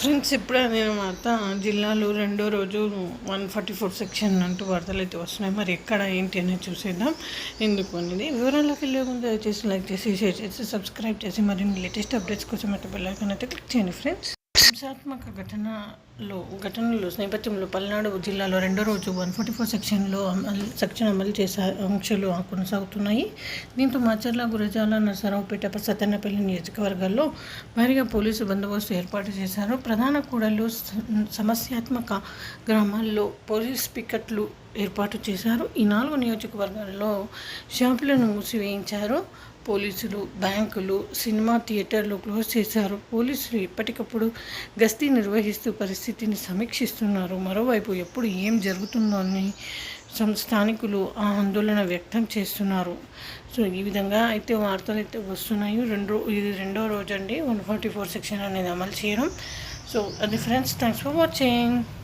Friends ఇప్పుడే అదనమాట జిల్లాలో రెండో రోజు 144 సెక్షన్ అంటూ వార్తలు అయితే వస్తున్నాయి. మరి ఎక్కడ ఏంటి అనేది చూసేద్దాం. ఎందుకు అనేది వివరాల్లోకి వెళ్ళే ముందు దయచేసి లైక్ చేసి షేర్ చేసి సబ్స్క్రైబ్ చేసి మరిన్ని లేటెస్ట్ అప్డేట్స్ కోసం అయితే బెల్ ఐకాన్ అయితే క్లిక్ చేయండి ఫ్రెండ్స్. హింసాత్మక ఘటనలో నేపథ్యంలో పల్నాడు జిల్లాలో రెండో రోజు 144 సెక్షన్ అమలు చేసే ఆంక్షలు కొనసాగుతున్నాయి. దీంతో మాచర్ల, గురజాల, నరసరావుపేట, సత్తెనపల్లి నియోజకవర్గాల్లో భారీగా పోలీసు బందోబస్తు ఏర్పాటు చేశారు. ప్రధాన కూడళ్లు, సమస్యాత్మక గ్రామాల్లో పోలీస్ పికెట్లు ఏర్పాటు చేశారు. ఈ 4 నియోజకవర్గాల్లో షాపులను మూసివేయించారు. పోలీసులు, బ్యాంకులు, సినిమా థియేటర్లు క్లోజ్ చేశారు. పోలీసులు ఎప్పటికప్పుడు గస్తీ నిర్వహిస్తూ పరిస్థితిని సమీక్షిస్తున్నారు. మరోవైపు ఎప్పుడు ఏం జరుగుతుందో అని స్థానికులు ఆందోళన వ్యక్తం చేస్తున్నారు. సో ఈ విధంగా అయితే వార్తలు అయితే వస్తున్నాయి. ఇది రెండో రోజు అండి 144 సెక్షన్ అనేది అమలు చేయడం. సో అది ఫ్రెండ్స్, థ్యాంక్స్ ఫర్ వాచింగ్.